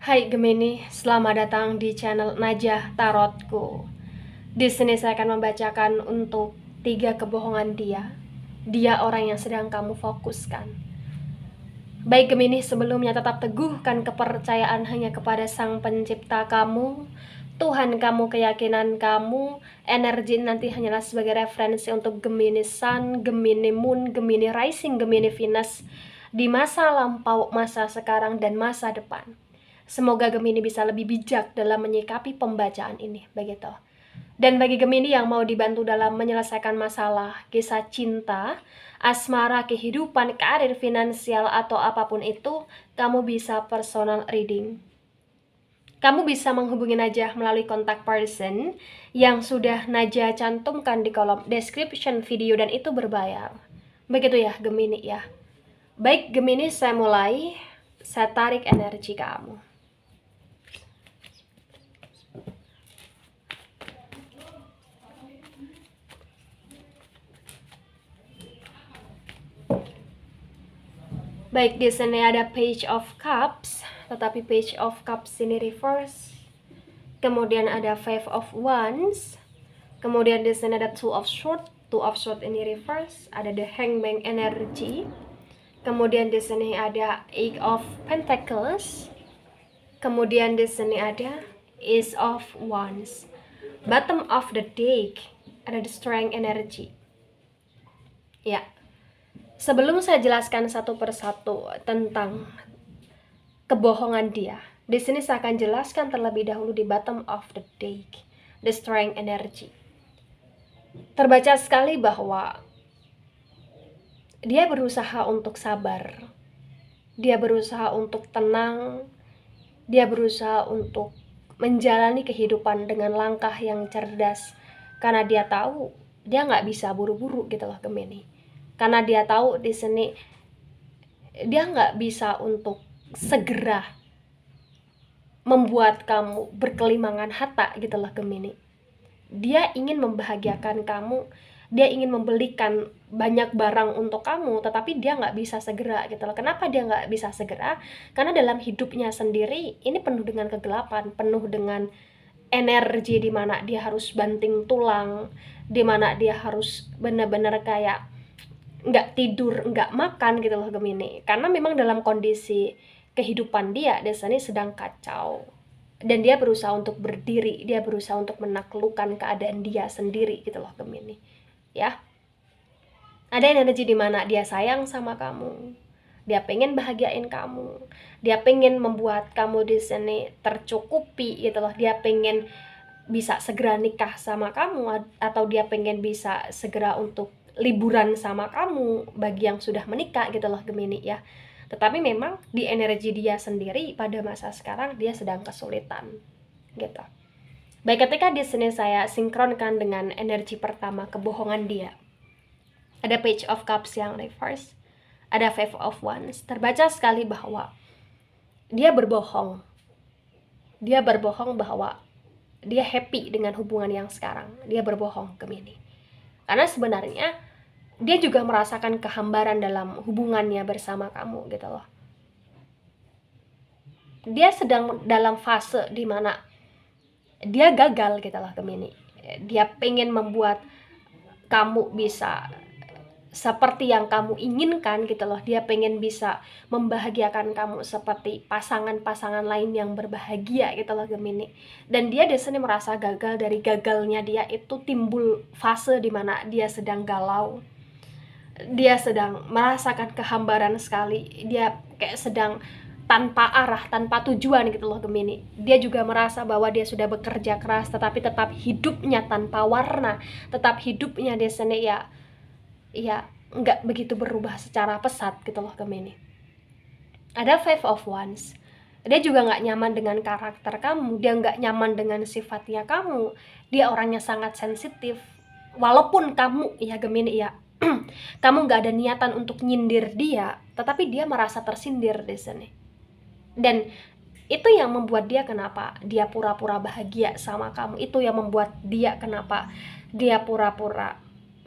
Hai Gemini, selamat datang di channel Najah Tarotku. Di sini saya akan membacakan untuk 3 kebohongan dia. Dia orang yang sedang kamu fokuskan. Baik Gemini, sebelumnya tetap teguhkan kepercayaan hanya kepada Sang Pencipta kamu, Tuhan kamu, keyakinan kamu. Energi nanti hanyalah sebagai referensi untuk Gemini Sun, Gemini Moon, Gemini Rising, Gemini Venus di masa lampau, masa sekarang, dan masa depan. Semoga Gemini bisa lebih bijak dalam menyikapi pembacaan ini, begitu. Dan bagi Gemini yang mau dibantu dalam menyelesaikan masalah, kisah cinta, asmara, kehidupan, karir, finansial, atau apapun itu, kamu bisa personal reading. Kamu bisa menghubungi Najah melalui kontak person yang sudah Najah cantumkan di kolom description video, dan itu berbayar. Begitu ya Gemini ya. Baik Gemini, saya mulai. Saya tarik energi kamu. Baik, di sini ada Page of Cups, tetapi Page of Cups ini reverse. Kemudian ada Five of Wands. Kemudian di sini ada Two of Swords. Two of Swords ini reverse. Ada The Hangman energy. Kemudian di sini ada Eight of Pentacles. Kemudian di sini ada Ace of Wands. Bottom of the deck ada The Strength energy. Ya. Sebelum saya jelaskan satu persatu tentang kebohongan dia, di sini saya akan jelaskan terlebih dahulu di bottom of the deck, the strength energy. Terbaca sekali bahwa dia berusaha untuk sabar, dia berusaha untuk tenang, dia berusaha untuk menjalani kehidupan dengan langkah yang cerdas, karena dia tahu dia nggak bisa buru-buru gitu loh Gemini. Karena dia tahu di sini dia nggak bisa untuk segera membuat kamu berkelimangan harta gitu loh Gemini. Dia ingin membahagiakan kamu, dia ingin membelikan banyak barang untuk kamu, tetapi dia nggak bisa segera gitu loh. Kenapa dia nggak bisa segera? Karena dalam hidupnya sendiri ini penuh dengan kegelapan, penuh dengan energi di mana dia harus banting tulang, di mana dia harus benar-benar kayak nggak tidur, nggak makan gitu loh Gemini. Karena memang dalam kondisi kehidupan dia sini sedang kacau. Dan dia berusaha untuk berdiri, dia berusaha untuk menaklukkan keadaan dia sendiri gitu loh Gemini. Ya. Ada energi di mana dia sayang sama kamu. Dia pengen bahagiain kamu. Dia pengen membuat kamu di sini tercukupi gitu loh. Dia pengen bisa segera nikah sama kamu, atau dia pengen bisa segera untuk liburan sama kamu bagi yang sudah menikah gitu loh Gemini ya. Tetapi memang di energi dia sendiri pada masa sekarang dia sedang kesulitan gitu. Baik, ketika di sini saya sinkronkan dengan energi pertama kebohongan dia. Ada Page of Cups yang reverse, ada Five of Wands. Terbaca sekali bahwa dia berbohong. Dia berbohong bahwa dia happy dengan hubungan yang sekarang. Dia berbohong Gemini. Karena sebenarnya dia juga merasakan kehambaran dalam hubungannya bersama kamu gitu loh. Dia sedang dalam fase dimana dia gagal gitu loh Gemini. Dia pengen membuat kamu bisa seperti yang kamu inginkan gitu loh. Dia pengen bisa membahagiakan kamu seperti pasangan-pasangan lain yang berbahagia gitu loh Gemini. Dan dia di sini merasa gagal. Dari gagalnya dia itu timbul fase dimana dia sedang galau. Dia sedang merasakan kehambaran sekali. Dia kayak sedang tanpa arah, tanpa tujuan gitu loh Gemini. Dia juga merasa bahwa dia sudah bekerja keras, tetapi tetap hidupnya tanpa warna. Tetap hidupnya di sini ya nggak begitu berubah secara pesat gitu loh Gemini. Ada Five of Wands. Dia juga nggak nyaman dengan karakter kamu. Dia nggak nyaman dengan sifatnya kamu. Dia orangnya sangat sensitif. Walaupun kamu ya Gemini ya kamu nggak ada niatan untuk nyindir dia, tetapi dia merasa tersindir di sini. Dan itu yang membuat dia kenapa dia pura-pura bahagia sama kamu. Itu yang membuat dia kenapa dia pura-pura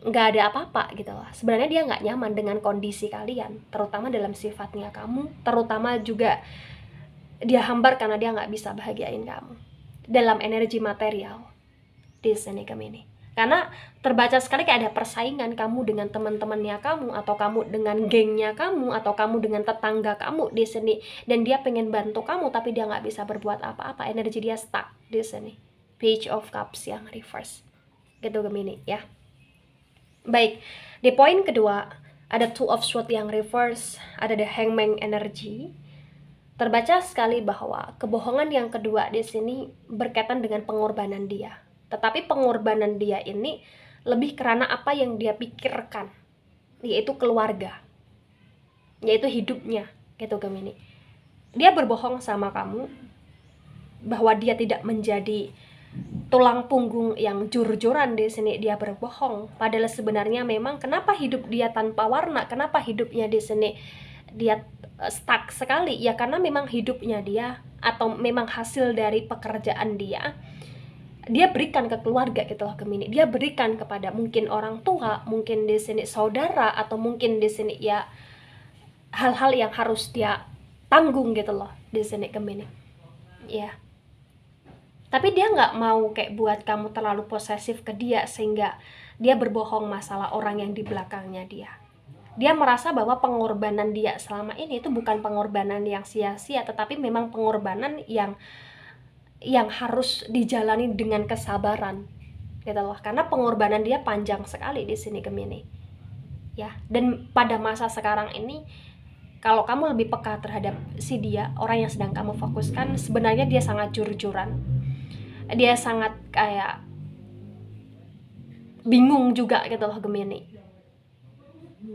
nggak ada apa-apa gitu lah. Sebenarnya dia nggak nyaman dengan kondisi kalian, terutama dalam sifatnya kamu, terutama juga dia hambar karena dia nggak bisa bahagiain kamu dalam energi material di sini Gemini. Karena terbaca sekali kayak ada persaingan kamu dengan teman-temannya kamu, atau kamu dengan gengnya kamu, atau kamu dengan tetangga kamu di sini, dan dia pengen bantu kamu tapi dia nggak bisa berbuat apa-apa, energi dia stuck di sini. Page of Cups yang reverse gitu Gemini ya. Baik, di poin kedua ada Two of Swords yang reverse, ada the Hangman energy. Terbaca sekali bahwa kebohongan yang kedua di sini berkaitan dengan pengorbanan dia. Tetapi pengorbanan dia ini lebih karena apa yang dia pikirkan, yaitu keluarga, yaitu hidupnya, gitu Gemini. Dia berbohong sama kamu bahwa dia tidak menjadi tulang punggung yang jor-joran di sini. Dia berbohong. Padahal sebenarnya memang kenapa hidup dia tanpa warna, kenapa hidupnya di sini dia stuck sekali, ya karena memang hidupnya dia atau memang hasil dari pekerjaan dia berikan ke keluarga gitu loh Gemini. Dia berikan kepada mungkin orang tua, mungkin di sini saudara, atau mungkin di sini ya hal-hal yang harus dia tanggung gitu loh di sini Gemini. Ya. Tapi dia nggak mau kayak buat kamu terlalu posesif ke dia sehingga dia berbohong masalah orang yang di belakangnya dia. Dia merasa bahwa pengorbanan dia selama ini itu bukan pengorbanan yang sia-sia, tetapi memang pengorbanan yang harus dijalani dengan kesabaran gitu loh, karena pengorbanan dia panjang sekali di sini Gemini ya. Dan pada masa sekarang ini kalau kamu lebih peka terhadap si dia, orang yang sedang kamu fokuskan, sebenarnya dia sangat jor-joran, dia sangat kayak bingung juga gitu loh Gemini,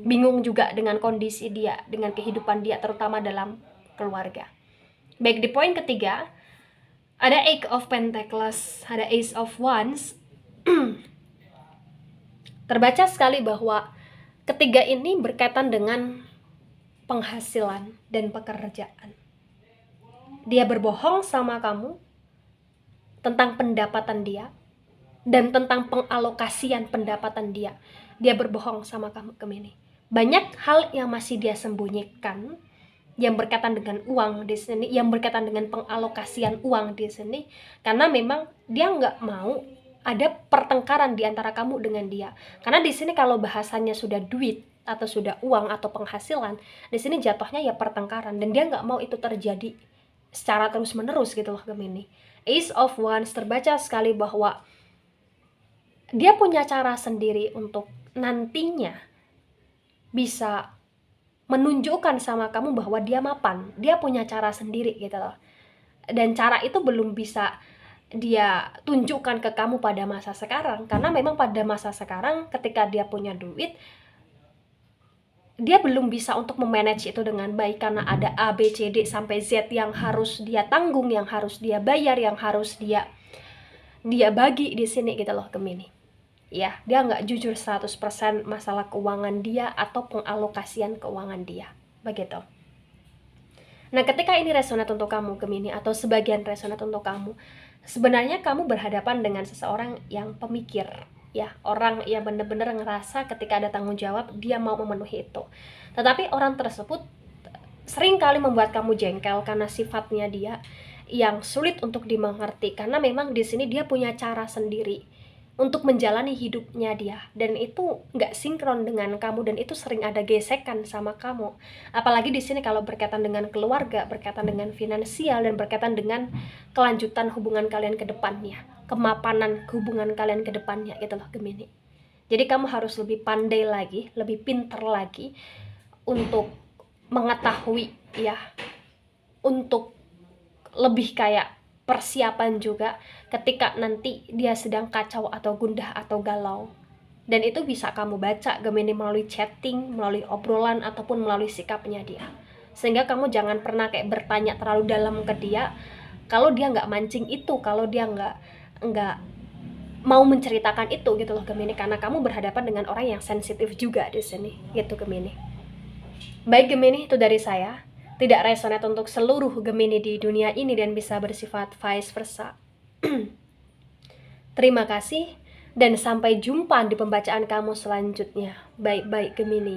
bingung juga dengan kondisi dia, dengan kehidupan dia, terutama dalam keluarga. Baik, di poin ketiga ada Eight of Pentacles, ada Ace of Wands. Terbaca sekali bahwa ketiga ini berkaitan dengan penghasilan dan pekerjaan. Dia berbohong sama kamu tentang pendapatan dia dan tentang pengalokasian pendapatan dia. Dia berbohong sama kamu Gemini. Banyak hal yang masih dia sembunyikan yang berkaitan dengan uang di sini, yang berkaitan dengan pengalokasian uang di sini, karena memang dia nggak mau ada pertengkaran di antara kamu dengan dia. Karena di sini kalau bahasanya sudah duit atau sudah uang atau penghasilan, di sini jatuhnya ya pertengkaran, dan dia nggak mau itu terjadi secara terus menerus gitu loh Gemini. Ace of Wands terbaca sekali bahwa dia punya cara sendiri untuk nantinya bisa menunjukkan sama kamu bahwa dia mapan. Dia punya cara sendiri gitu loh. Dan cara itu belum bisa dia tunjukkan ke kamu pada masa sekarang, karena memang pada masa sekarang ketika dia punya duit, dia belum bisa untuk memanage itu dengan baik, karena ada A, B, C, D sampai Z yang harus dia tanggung, yang harus dia bayar, yang harus dia bagi di sini gitu loh Gemini. Ya, dia nggak jujur 100% masalah keuangan dia atau pengalokasian keuangan dia. Begitu. Nah, ketika ini resonat untuk kamu Gemini, atau sebagian resonat untuk kamu, sebenarnya kamu berhadapan dengan seseorang yang pemikir, ya, orang yang benar-benar ngerasa ketika ada tanggung jawab dia mau memenuhi itu. Tetapi orang tersebut sering kali membuat kamu jengkel karena sifatnya dia yang sulit untuk dimengerti, karena memang di sini dia punya cara sendiri untuk menjalani hidupnya dia, dan itu nggak sinkron dengan kamu, dan itu sering ada gesekan sama kamu. Apalagi di sini kalau berkaitan dengan keluarga, berkaitan dengan finansial, dan berkaitan dengan kelanjutan hubungan kalian ke depannya, kemapanan hubungan kalian ke depannya gitu loh Gemini. Jadi kamu harus lebih pandai lagi, lebih pintar lagi untuk mengetahui ya, untuk lebih kayak persiapan juga ketika nanti dia sedang kacau atau gundah atau galau. Dan itu bisa kamu baca Gemini melalui chatting, melalui obrolan, ataupun melalui sikapnya dia. Sehingga kamu jangan pernah kayak bertanya terlalu dalam ke dia kalau dia nggak mancing itu, kalau dia nggak mau menceritakan itu gitu loh Gemini, karena kamu berhadapan dengan orang yang sensitif juga di sini gitu Gemini. Baik Gemini, itu dari saya. Tidak resonate untuk seluruh Gemini di dunia ini dan bisa bersifat vice versa. Terima kasih dan sampai jumpa di pembacaan kamu selanjutnya. Baik-baik Gemini.